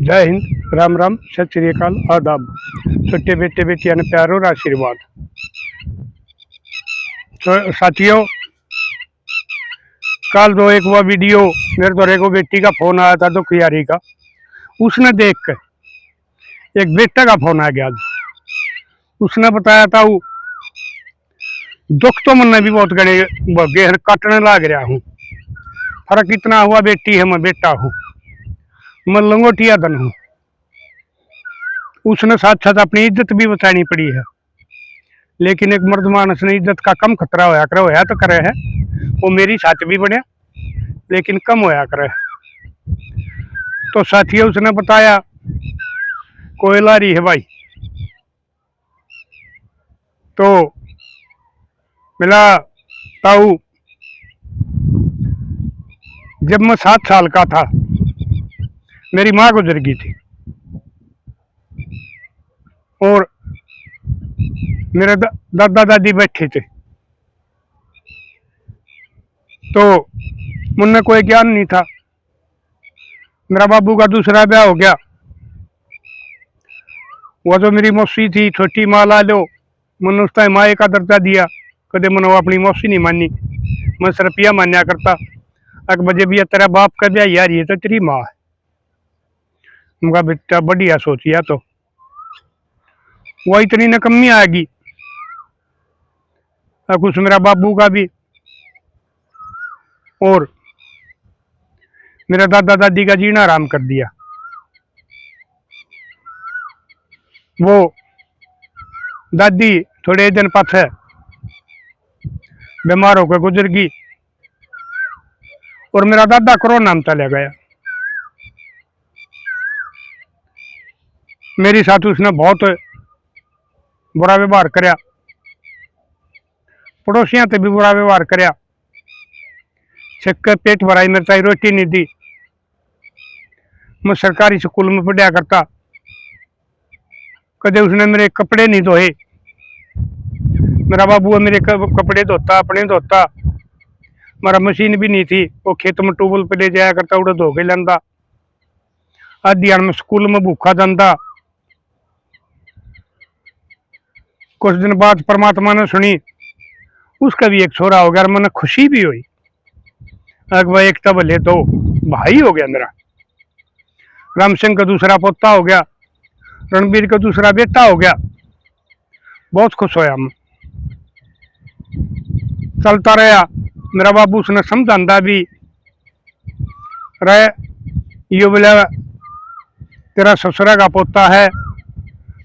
जय हिंद, राम राम, सत श्री अकाल, आदाब। छोटे बेटे बेटियां ने प्यार और आशीर्वाद। तो साथियों, कल दो एक वो वीडियो मेरे द्वारा को बेटी का फोन आया था दुखियारी का। उसने देख कर एक बेटा का फोन आ गया। उसने बताया था वो दुख तो मन भी बहुत गणे गेहर काटने लग रहा हूँ। फर्क इतना हुआ बेटी है मैं बेटा हूँ, मैं लंगोटिया धन हूँ। उसने साथ साथ अपनी इज्जत भी बचानी पड़ी है, लेकिन एक मर्द मानस ने इज्जत का कम खतरा होया तो करे है। वो मेरी साथ भी बढ़िया, लेकिन कम होया करे। तो साथियों, उसने बताया कोयला रही है भाई। तो मिला ताऊ, जब मैं 7 साल का था मेरी माँ गुजर गई थी और मेरे दादा दादी बैठे थे। तो मुन्ने कोई ज्ञान नहीं था। मेरा बाबू का दूसरा ब्याह हो गया। वो जो मेरी मौसी थी, छोटी माँ ला लो, मैंने उस टाइम माए का दर्जा दिया। कदे मैंने वो अपनी मौसी नहीं मानी, मैं सरपिया मान्या करता। अक बजे भी तेरा बाप का ब्याह यार, ये तो तेरी माँ है। उनका बेटा बढ़िया सोचिया। तो वो इतनी नकम्मी आएगी। कुछ मेरा बाबू का भी और मेरा दादा दादी का जीना आराम कर दिया। वो दादी थोड़े दिन पाछे बीमार होकर गुजर गई और मेरा दादा कोरोना में चला गया। मेरे साथ उसने बहुत बुरा व्यवहार करया, पड़ोसियों से भी बुरा व्यवहार करया। छक्कर पेट भराई, मेरे चाहिए रोटी नहीं दी। मैं सरकारी स्कूल में पढ़ा करता, कदे उसने मेरे कपड़े नहीं धोए। मेरा बाबू मेरे कपड़े धोता, अपने धोता। मेरा मशीन भी नहीं थी, वो खेत में ट्यूबवेल पे ले जाया करता, उड़े धो के लाता। आधी में स्कूल में भूखा जाता। कुछ दिन बाद परमात्मा ने सुनी, उसका भी एक छोरा हो गया। मैंने खुशी भी हुई। अगवा एक तब ले तो भाई हो गया मेरा। राम सिंह का दूसरा पोता हो गया, रणबीर का दूसरा बेटा हो गया। बहुत खुश होया मैं। चलता रहा। मेरा बाबू उसने समझाता भी रहे, यो बोला तेरा ससुरा का पोता है,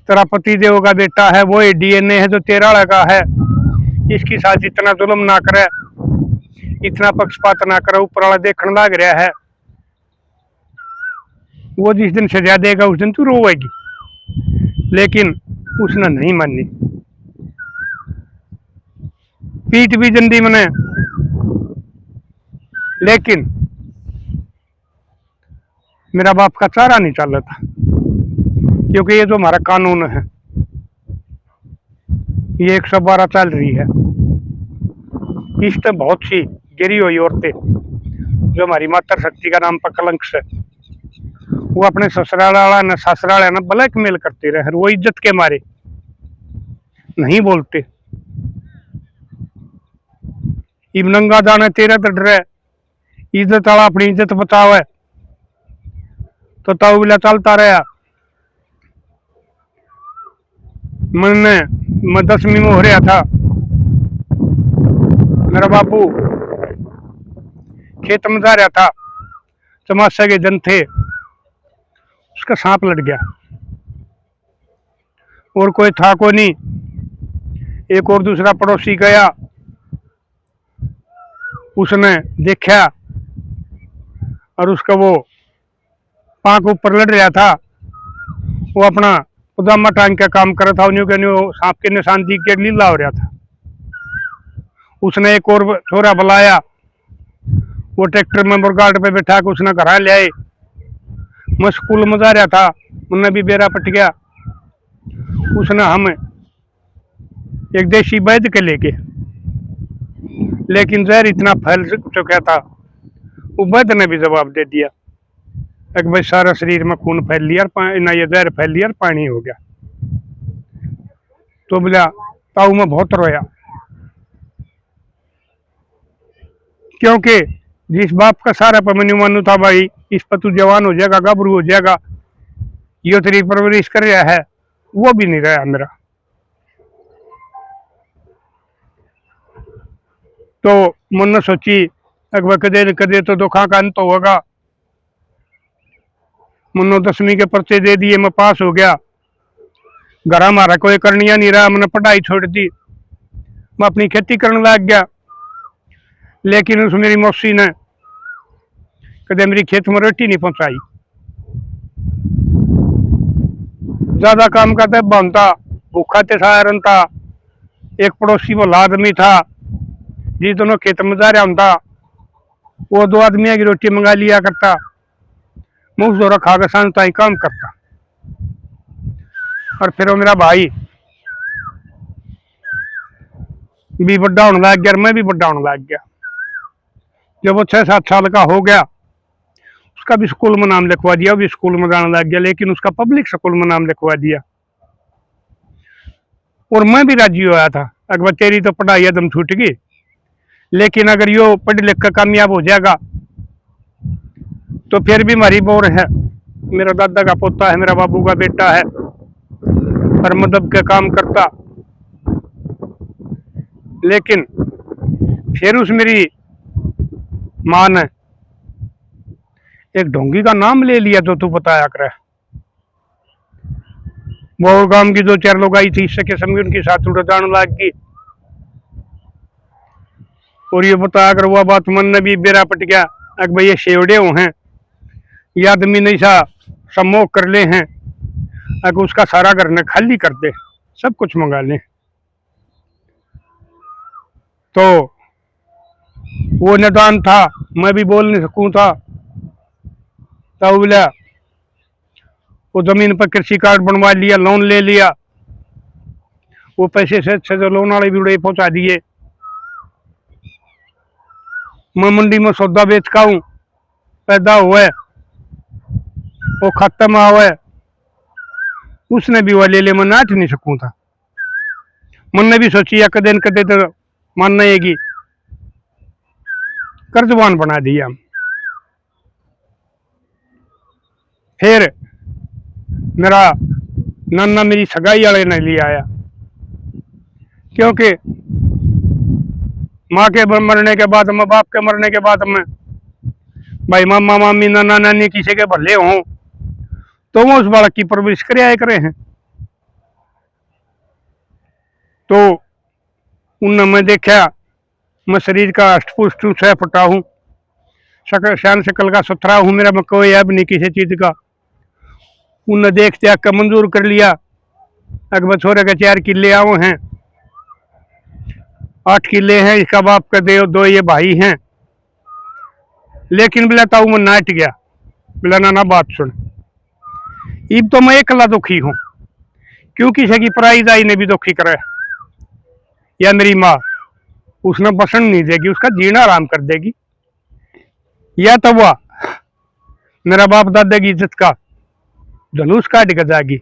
तेरा पति देव का बेटा है, वो डीएनए है जो तेरा लगा है। इसकी साथ इतना जुल्म ना करे, इतना पक्षपात ना करे। ऊपर वाला देखने लग रहा है। वो जिस दिन सजा देगा उस दिन तू रोएगी। लेकिन उसने नहीं मानी, पीट भी जंदी मैंने। लेकिन मेरा बाप का चारा नहीं चल रहा था, क्योंकि ये जो हमारा कानून है, ये 112 चल रही है। इस तो बहुत सी गिरी हुई औरतें जो हमारी मातृ शक्ति का नाम पर कलंक से, वो अपने ससुराल न ससुराल न ब्लैकमेल करते रहे। वो इज्जत के मारे नहीं बोलते। इब नंगा दाना तेरा तो डर है, इज्जत वाला अपनी इज्जत बतावे। तो ताऊ बिला चलता रहा। मैं 10वीं में हो रहा था। मेरा बाबू खेत में जा रहा था, चमाशा के जन थे, उसका सांप लड़ गया और कोई था को नहीं। एक और दूसरा पड़ोसी गया, उसने देखा और उसका वो पांख ऊपर लड़ रहा था। वो अपना पजामा टांग के काम कर रहा था। उन्हें सांप के निशान दिख के लीला हो रहा था। उसने एक और छोरा बुलाया, वो ट्रैक्टर में मुर्गाट पे बैठा के उसने घर ले आए। मैं स्कूल में जा रहा था, उन्हें भी बेरा पट गया। उसने हम एक देशी वैद्य के लेके, लेकिन जहर इतना फैल चुका था, वो वैद्य ने भी जवाब दे दिया। एक भाई सारा शरीर में खून फैल लिया ना, ये जहर फैल लिया, पानी हो गया। तो बोला ताऊ मैं बहुत रोया, क्योंकि जिस बाप का सारा पर मैंने मानू था भाई इस पर तू जवान हो जाएगा, गाभरू हो जाएगा, यो तेरी परवरिश कर रहा है, वो भी नहीं रहा मेरा। तो मन ने सोची अकबर कदे न कदे तो दुखा का अंत होगा। मनो 10वीं के पर्चे दे दिए, मैं पास हो गया। घर हमारा कोई करनिया नहीं रहा, मैंने पढ़ाई छोड़ दी, मैं अपनी खेती करने लग गया। लेकिन उस मेरी मौसी ने कदे मेरी खेत में रोटी नहीं पहुंचाई। ज्यादा काम करते बनता, भूखा ते सारन था। एक पड़ोसी वाला आदमी था, जिस दोनों खेत में जा रहा होता, वो 2 आदमियों की रोटी मंगा लिया करता। मैं उस दौरा खा के सांझ ताई काम करता। और फिर वो मेरा भाई भी बड़ा होने लग गया, मैं भी बड़ा होने लग गया। जब वो 6-7 साल का हो गया, उसका भी स्कूल में नाम लिखवा दिया, वो भी स्कूल में जाने लग गया, लेकिन उसका पब्लिक स्कूल में नाम लिखवा दिया। और मैं भी राजी हुआ था, अकबर तेरी तो पढ़ाई एकदम छूट गई, लेकिन अगर यो पढ़ लिख कर कामयाब हो जाएगा तो फिर भी हमारी बोर है। मेरा दादा का पोता है, मेरा बाबू का बेटा है, और मदद का काम करता। लेकिन फिर उस मेरी मां ने एक ढोंगी का नाम ले लिया, जो तू बताया करे। वो गांव की 2-4 लोग आई थी, इससे के समझ उनके साथ उड़ जाने लग गई। और ये बताया कर हुआ बात मन ने भी बेरा पट गया, अक भाई ये शेवड़े हो हैं, ये आदमी नहीं सा सम्मोह कर ले हैं, अगर उसका सारा घर ने खाली कर दे, सब कुछ मंगा ले। तो वो निदान था, मैं भी बोल नहीं सकूं था। तब बोला वो जमीन पर कृषि कार्ड बनवा लिया, लोन ले लिया, वो पैसे से अच्छे जो लोन वाले भी उड़े पहुंचा दिए। मैं मंडी में सौदा बेच का हूं, पैदा हुए वो खत्म हुए, उसने भी वो ले ले, मैं नाच नहीं सकूं था। मन ने भी सोची या कदे न कदे तो मानना आएगी, कर्जवान बना दिया। फिर मेरा नाना मेरी सगाई वाले ने ले आया, क्योंकि माँ के मरने के बाद में, बाप के मरने के बाद में भाई मामा मामी नाना नानी किसी के भले हों तो वो उस बालक की परवरिश करे हैं। तो उन मैं देखा, मैं शरीर का अष्टपुष्ट 6 फुटा हूँ, शान शकल का सुथरा हूँ, मेरा मैं कोई ऐब नहीं किसी चीज का। उन देखते आकर मंजूर कर लिया, अकबर छोरे के 4 किले आओ हैं, 8 किले हैं, इसका बाप का दे 2 ये भाई हैं। लेकिन बोला ताऊ मैं नाट गया, बोला ना बात सुन, इब तो मैं अकेला दुखी हूं, क्यों किसी की पराई दाई ने भी दुखी करे, या मेरी माँ उसने बसन नहीं देगी, उसका जीना आराम कर देगी, या तो वह मेरा बाप दादा की इज्जत का जुलूस काट कर जाएगी।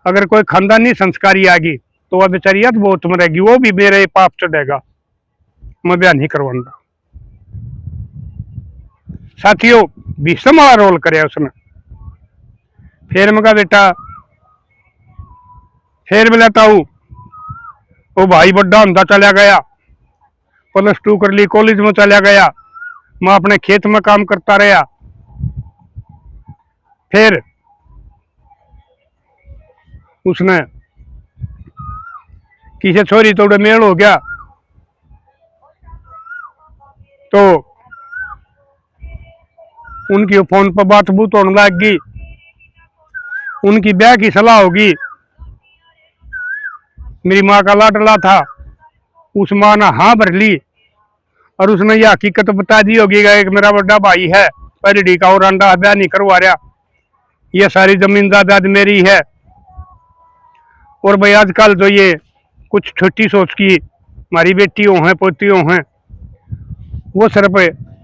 अगर कोई खानदानी संस्कारी आ गई तो वह बेचारी बहुत में रहेगी, वो भी मेरे पाप चढ़ेगा, मैं ब्याह नहीं करवाऊंगा। साथियों भीषम वाला रोल करे उसने। फिर मैं कहा बेटा, फिर मिलाता हूँ, वो भाई बड़ा होता चला गया, +2 कर ली, कॉलेज में चला गया, मैं अपने खेत में काम करता रहा। फिर उसने किसी छोरी तोड़े मेल हो गया, तो उनकी फोन पर बात बूत होने लग गई, उनकी ब्याह की सलाह होगी। मेरी माँ का लाडला था, उस माँ ने हाँ भर ली, और उसने यह हकीकत बता दी होगी कि एक मेरा बड़ा भाई है, पहली का और अंडा ब्याह नहीं करवा रहा, ये सारी जमीन जायदाद मेरी है। और भाई आजकल जो ये कुछ छोटी सोच की हमारी बेटियों हैं पोतियों हैं, वो सिर्फ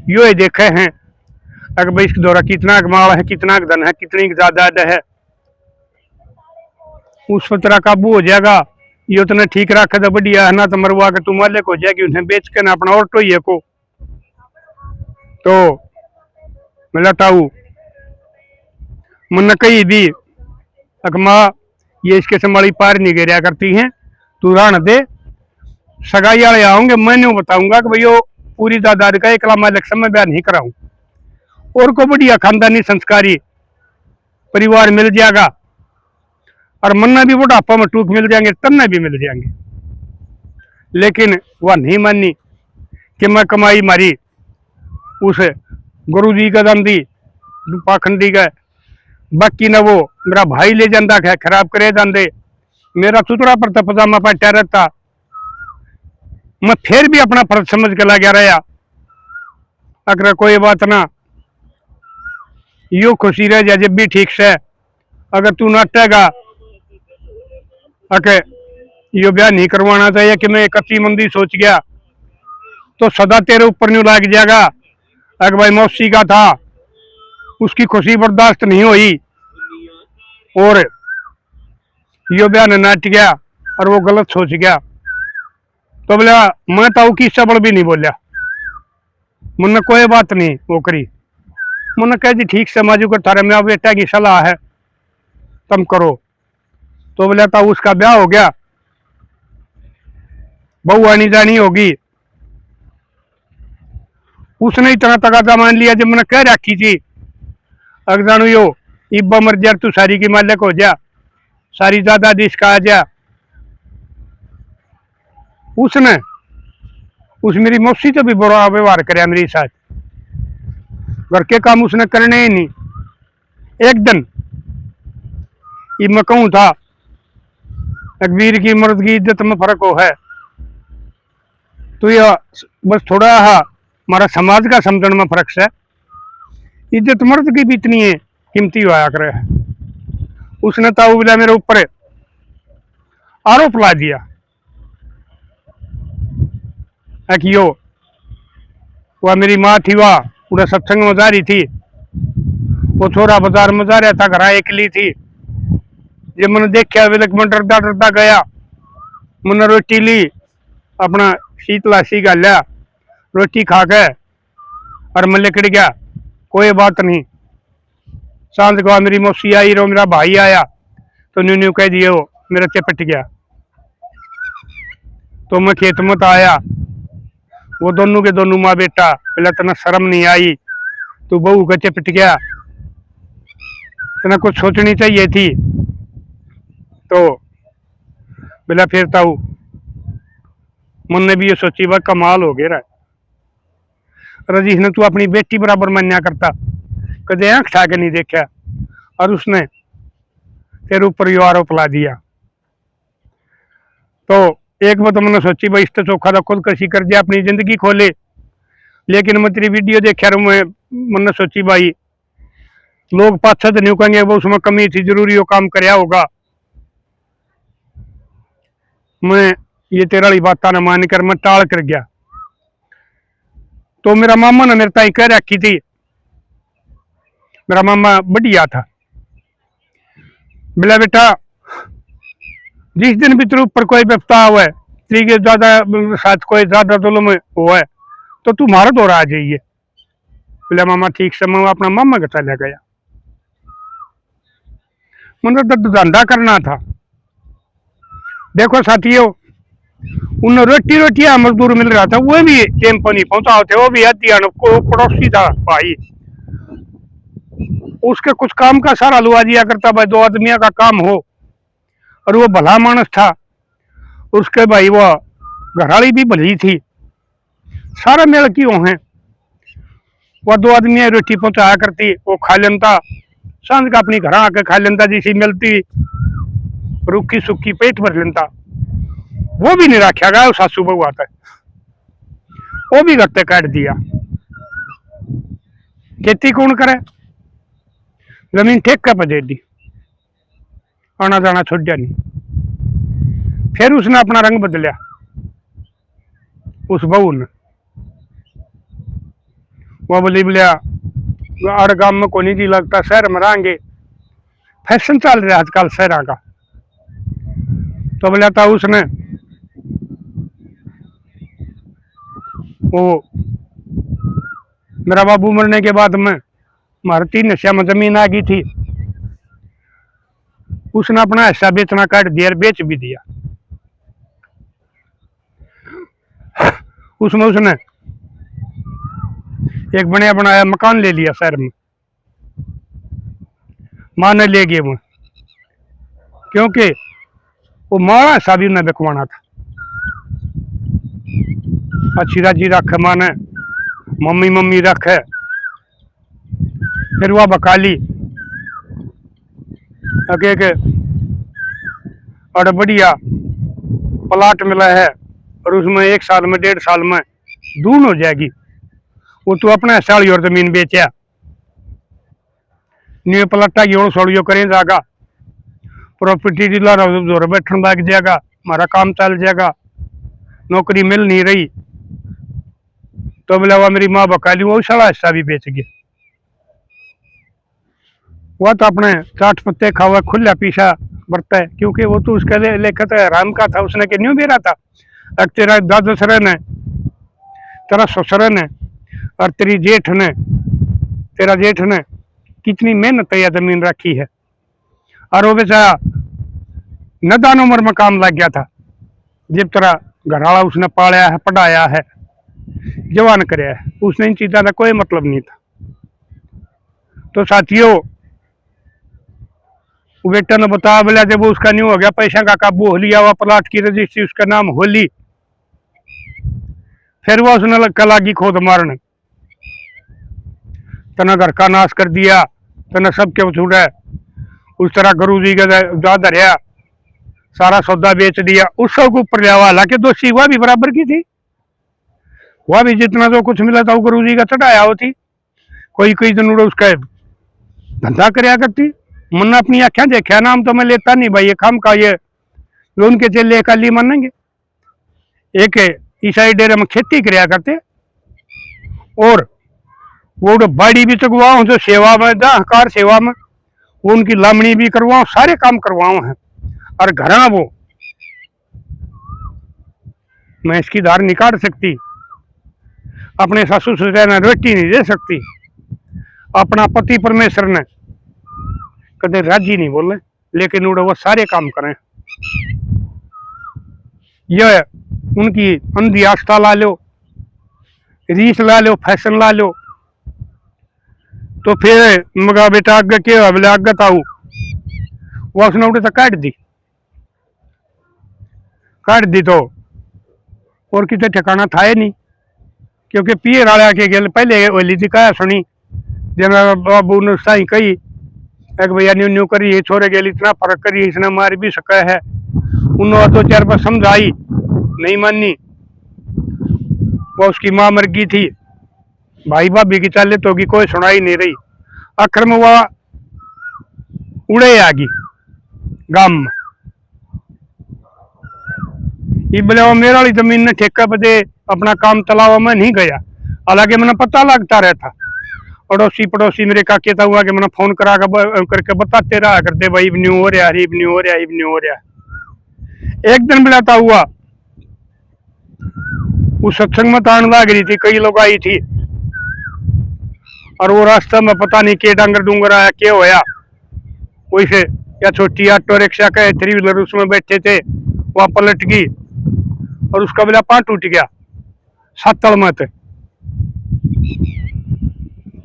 यो ही देखे हैं अगर भाई इसके द्वारा कितना माल है, कितना धन है, कितनी जायदाद है, उस पर तेरा काबू हो जाएगा। ये उतना ठीक रखे तो बढ़िया है ना, तो मरवा के तू मालिक हो जाएगी, उन्हें बेच के ना अपना ऑटो ही को। तो मैं ताऊ मन कही भी अकमा ये इसके संभाली पार नहीं गिरा करती हैं, तू राण दे, सगाई वाले आओगे, मैंने बताऊंगा कि भाई पूरी दादाद का एक मालिक से मैं ब्याह नहीं कराऊं, और को बढ़िया खानदानी संस्कारी परिवार मिल जाएगा, और मन्ना भी बुढ़ापा में टूक मिल जाएंगे, तन्ने भी मिल जाएंगे। लेकिन वह नहीं मानी कि मैं कमाई मारी उस गुरु जी का दम दी पाखंडी का, बाकी ना वो मेरा भाई ले जाता है, खराब करे जाते, मेरा सुतरा पर तो पजामा पट्टा रहता, मैं फिर भी अपना फर्ज समझ के लगा रहा। अगर कोई बात ना यो खुशी रह जाए जब भी ठीक से, अगर तू नाटेगा अके यो ब्याह नहीं करवाना चाहिए कि मैं कच्ची मंदी सोच गया, तो सदा तेरे ऊपर नहीं लाग जाएगा। अगर भाई मौसी का था, उसकी खुशी बर्दाश्त नहीं हुई और यो ब्याह ने नाट गया और वो गलत सोच गया, तो बोला मैं ताऊ की सबड़ भी नहीं बोलिया, मुन्ने कोई बात नहीं वो करी, मुन्ने कह जी ठीक से माजू कर थारे मैं बेटा की सलाह है तुम करो। तो बोला ताऊ उसका ब्याह हो गया, बहू आनी जानी होगी, उसने इतना तकाजा मान लिया जब मैंने कह रखी थी अगर जानू यो इब्बा मर जा तू सारी की मालिक हो जा, सारी ज्यादा दिश का आ जा। उसने उस मेरी मौसी तो भी बुरा व्यवहार करे मेरे साथ, घर के काम उसने करने ही नहीं। एक दिन मैं कहूँ था वीर की मर्द की इज्जत में फर्क हो है, तो यह बस थोड़ा हमारा समाज का समझण में फर्क है, इज्जत मर्द की भी इतनी है कीमती हुआ करे है। उसने ताऊ बिला मेरे ऊपर आरोप ला दिया कि यो वह मेरी माँ थी, वह पूरा सत्संग में जा रही थी, वो छोरा बाजार में जा रहा था, घर अकेली थी, जब मैंने देखा विलक में डरता डरता गया, मैंने रोटी ली, अपना शीतला सी गालिया, रोटी खा के और मैं लिकड़ गया, कोई बात नहीं। सांझ को मेरी मौसी आई, रो मेरा भाई आया, तो न्यू न्यू कह दिए वो मेरा चपट गया। तो मैं खेत में तो आया, वो दोनों के दोनों माँ बेटा, पहले तना शर्म नहीं आई, तू बहू का चपट गया, तना कुछ सोचनी चाहिए थी। तो बोला फिर ताऊ मन ने भी ये सोची वह कमाल हो गया रजीश ने, तू अपनी बेटी बराबर मान्या करता, कदे आंख ठा के नहीं देखा, और उसने तेरे ऊपर यो आरोप ला दिया। तो एक बात मैंने सोची भाई इस चौखा तो खुद कशी कर दिया, अपनी जिंदगी खोले। लेकिन मैं तेरी वीडियो देखा रू, मैंने सोची भाई लोग पाछा तो नहीं कहेंगे वो उसमें कमी थी, जरूरी वो काम कराया होगा। मैं ये तेरा वाली बात ना मान कर मैं टाल कर गया। तो मेरा मामा ने मेरे ताई कह रखी थी, मेरा मामा बढ़िया था, बोला बेटा जिस दिन भी तेरे ऊपर कोई विपता हुआ है, तेरे ज्यादा साथ कोई ज्यादा जुल्म हुआ है, तो तू मारा दौरा आ जाइए। बोला मामा ठीक से, मैं अपना मामा के चला गया, मुझे तो धंधा करना था। देखो साथियों, उन रोटी रोटियां मजदूर मिल रहा था, वो भी टेम्पो नहीं पहुंचा होते, वो भी को पड़ोसी था भाई, उसके कुछ काम का सारा लुआ दिया करता, भाई 2 आदमियों का काम हो, और वो भला मानस था। उसके भाई वो घरवाली भी भली थी, सारा मेल क्यों है, वह 2 आदमी रोटी पहुंचाया करती, वो खा लेता, सांझ का अपनी घर आके खा लेता, जिसी मिलती रूखी सूखी पेट भर लेता। वो भी नहीं रखा गया, सासू बहू आता है, वो भी घर काट दिया। खेती कौन करे, जमीन ठेका पर दे दी, आना जाना छोड़ा नहीं। फिर उसने अपना रंग बदलिया, उस बहू ने, वो बोली बोलिया अड़ गांव में को नहीं जी लगता, शहर में रहेंगे। फैशन चल रहा है आजकल शहर का। तो बोला था उसने वो मेरा बाबू मरने के बाद में हमारे 3 हिस्सा में जमीन आ गई थी। उसने अपना हिस्सा बेचना काट दिया और बेच भी दिया। उसमें उसने एक बढ़िया बनाया मकान ले लिया शहर में। माँ ने ले गए वो, क्योंकि वो मारा हिस्सा भी उन्हें बिकवाना था। अच्छी राजी रखे माँ ने, मम्मी मम्मी रखे। फिर वह बकाली आगे के और बढ़िया प्लाट मिला है, और उसमें 1 साल में 1.5 साल में दून हो जाएगी। वो तो अपना साड़ी और जमीन बेचा, न्यू प्लाटा की और सोड़ियो करें जागा, प्रॉपर्टी डीलर जोर बैठन लग जाएगा, हमारा काम चल जाएगा। नौकरी मिल नहीं रही तो बोला वह मेरी माँ बकाली वो सारा हिस्सा भी बेच गया। वह तो अपने चाट पत्ते खावा खुला पीछा बरता है, क्योंकि वो तो उसके लिए लेखत राम का था। उसने के न्यू बेरा था, अब तेरा दादा सरन है, तेरा ससुर ने और तेरी जेठ ने, तेरा जेठ ने कितनी मेहनत यह जमीन रखी है। और वो बेचारा नदान उम्र में काम लग गया था, जब तेरा घरवाला उसने पाला है, पढ़ाया है, जवान कराया है। उसने इन चीज़ों का कोई मतलब नहीं था। तो साथियों, बेटा ने बताया बोला जब उसका न्यू हो गया, पैसा का काबू हो लिया, वह प्लाट की रजिस्ट्री उसका नाम हो ली, फिर वह उसने लगी खोद मारने, तना घर का नाश कर दिया, तना सबके छूटा। उस तरह गुरु जी का जा धरिया, सारा सौदा बेच दिया, उस सब को ऊपर लिया। हालांकि दोषी वह भी बराबर की थी, वह भी जितना जो कुछ मिला था वो गुरु जी का चढ़ाया होती। कोई कोई दिन उसका धंधा कराया करती। मन अपनी आख्या देखा नाम तो मैं लेता नहीं भाई, ये खाम का ये लोन के चले का ली मानेंगे। एक ईसाई डेरे में खेती कराया करते, और वो बाड़ी भी चुकवाऊं जो सेवा में हकार सेवा में, वो उनकी लामणी भी करवाऊं, सारे काम करवाऊं हैं। और घर वो मैं इसकी धार नहीं काट सकती, अपने सासू ससुर ने रोटी नहीं दे सकती, अपना पति परमेश्वर ने कदे राजी नहीं बोले, लेकिन उड़े वो सारे काम करें। यह उनकी अंधी आस्था ला लो, रीस ला लो, फैशन ला लो। तो फिर मगा बेटा आगे के बोले आगे ताऊ, वो उसने उड़े तो काट दी तो और कितने ठिकाना था ही नहीं, क्योंकि पियर वाला के गल पहले ओली थी कहा सुनी, जब बाबू ने साई कही एक भैया न्यू न्यू करी, छोरे गेल इतना फर्क करी, इसने मार भी सका है। उन्होंने 2-4 बार समझाई, नहीं मानी। वो उसकी माँ मर गई थी, भाई भाभी की चाले तो की कोई सुनाई नहीं रही। आखिर में वह उड़े आ गई गांव में। ये बोले वो मेरा वाली जमीन ने ठेका पे दे, अपना काम चलावा, मैं नहीं गया। हालांकि मैंने पता लगता रहता, अड़ोसी पड़ोसी मेरे का कहता हुआ कि मैंने फोन करा करके बताते रहा करते, भाई न्यू हो रहा, न्यू हो रहा, न्यू हो रहा। एक दिन बुलाता हुआ उस सत्संग में तान लाग रही थी, कई लोग आई थी, और वो रास्ते में पता नहीं के डांगर डूंगर आया, क्या होया, वैसे या छोटी ऑटो रिक्शा का 3 व्हीलर उसमें बैठे थे, वहां पलट गई और उसका बेला पांव टूट गया 7 तल में।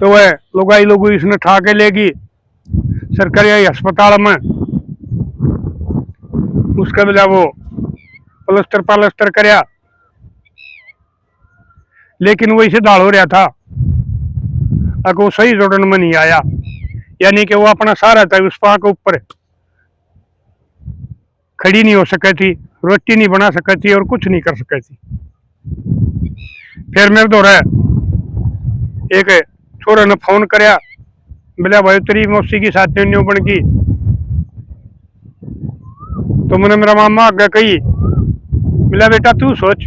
तो वह लुगाई लोग इसने ठा के ले गई सरकारी अस्पताल में। उसका बेला वो प्लस्टर कराया, लेकिन वो इसे दाल हो रहा था, अगर वो सही जोड़न में नहीं आया, यानी कि वो अपना सहारा था उस पा के ऊपर खड़ी नहीं हो सकी थी, रोटी नहीं बना सकी थी और कुछ नहीं कर सकी थी। फिर मेरे दौरा एक छोरे ने फोन कराया, बोला भाई तेरी मौसी की साथ न्यू बन गई। तो मैंने मेरा मामा आगे कही, बोला बेटा तू सोच,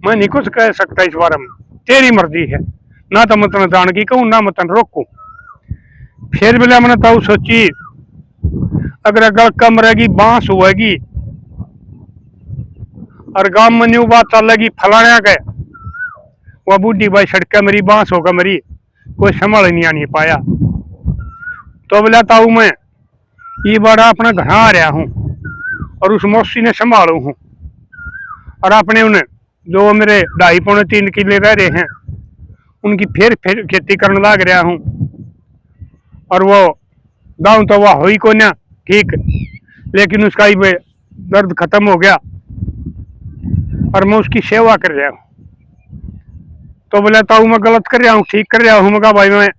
मैं नहीं कुछ कह सकता इस बारे में, तेरी मर्जी है, ना तो मतन जान की कहूँ ना मतन रोकू। फिर बोले मैंने तो सोची अगर गल कम रहेगी बांस होगी और गांव में न्यू बात चलेगी फलाने के वह बूढ़ी भाई सड़क मेरी बांस होगा मेरी कोई संभाल नहीं आनी पाया। तो बोला ताऊ मैं ये बड़ा अपना घर आ रहा हूँ और उस मौसी ने संभालू हूँ और अपने उन्हें जो मेरे 2.5-3 किले रह रहे हैं उनकी फिर खेती करने लग रहा हूँ और वो दाऊं तो वह हुई को ना ठीक, लेकिन उसका ही दर्द खत्म हो गया और मैं उसकी सेवा कर रहा हूँ। तो बोला ताऊ मैं गलत कर रहा हूँ ठीक कर रहा हूँ। मैं भाई मैं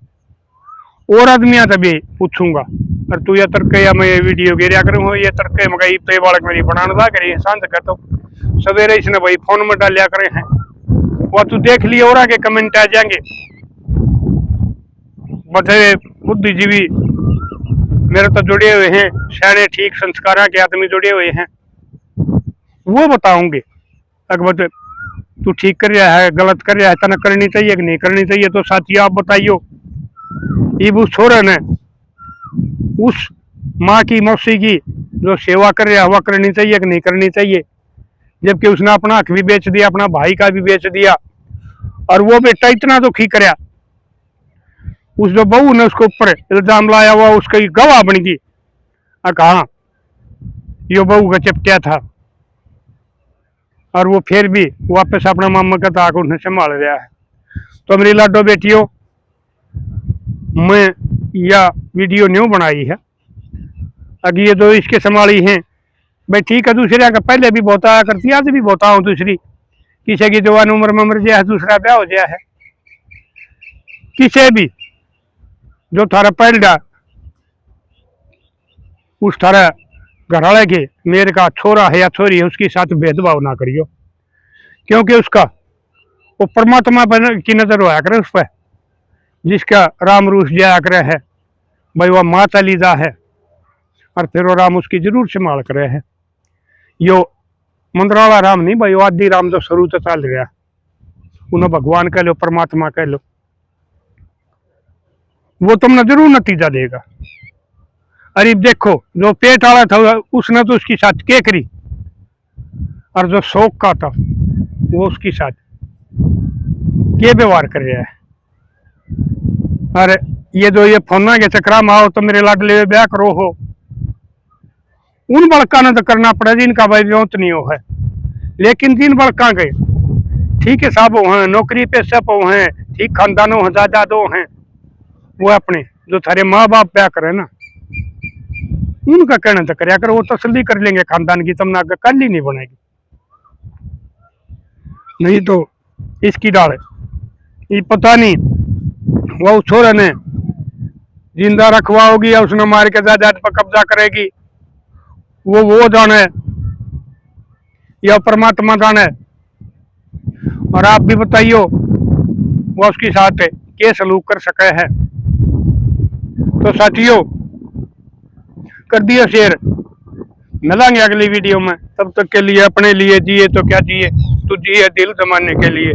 और आदमी तभी पूछूंगा और तू ये तड़के या मैं ये वीडियो गिरा करूँ ये तड़के मगर पे बालक मेरी बनाने लग रही है सांझ कर तो सवेरे इसने भाई फोन में डालिया करे हैं वो तू देख लिए और आगे कमेंट आ जाएंगे। बथे बुद्धिजीवी मेरे तो जुड़े हुए हैं सारे ठीक संस्कार के आदमी जुड़े हुए हैं वो बताऊंगे अगर तू ठीक कर रहा है गलत कर रहा है तना करनी चाहिए कि नहीं करनी चाहिए। तो साथी आप बताइयो ये वो छोरे ने उस माँ की मौसी की जो सेवा कर रहा हुआ करनी चाहिए कि नहीं करनी चाहिए, जबकि उसने अपना हक भी बेच दिया अपना भाई का भी बेच दिया और वो बेटा इतना दुखी कराया उस जो बहू ने उसके ऊपर इल्जाम लाया हुआ उसकी गवाह बन गई और कहा यो बहू का चिपटिया था और वो फिर भी वापस अपना मामा का ताक उसने संभाल रहा है। तो मेरी लाडो बेटियों मैं यह वीडियो न्यू बनाई है अगर ये जो इसके संभाली हैं भाई ठीक है दूसरे का पहले भी बहुत आया करती आज भी बहुत आऊँ दूसरी किसी की जवान उम्र में मर जाए दूसरा ब्याह हो जाए है किसी भी जो थारा पहला उस थारा घर वाले के मेरे का छोरा है या छोरी है उसके साथ भेदभाव ना करियो क्योंकि उसका वो परमात्मा की नजर होया करे उस पर जिसका राम रूस जाया करे है भाई वह माता लीजा है और फिर वो राम उसकी जरूर संभाल करे है। यो मंदराला राम नहीं भाई आदि राम जो शुरू से चल रहा उन्हें भगवान कह लो परमात्मा कह लो वो तुमने जरूर नतीजा देगा। अरे देखो जो पेट वाला था उसने तो उसकी साथ क्या करी और जो शौक का था वो उसके साथ क्या व्यवहार कर रहा है। अरे ये जो ये फोन के चक्रा में आओ तो मेरे लाडले ब्याह करो हो उन बड़का ने तो करना पड़ा जिनका भाई व्योत नहीं हो है, लेकिन जिन बड़का गए ठीक है साहब हैं नौकरी पे सब हैं ठीक खानदानों हैं दादा हैं वो अपने जो थारे माँ बाप ब्याह करे ना उनका कहना तो कराया कर वो तसल्ली कर लेंगे खानदान की तुमने आगे कल ही नहीं बनेगी। नहीं तो इसकी डाल ये पता नहीं वो छोरे ने जिंदा रखवाओगी या उसने मार के जायदाद पर कब्जा करेगी वो जाने या परमात्मा जाने। और आप भी बताइयो वो उसके साथ क्या सलूक कर सके है। तो साथियों कर दिया शेयर मिलेंगे अगली वीडियो में तब तक के लिए अपने लिए जिए तो क्या जिए तो जिए दिल जमाने के लिए।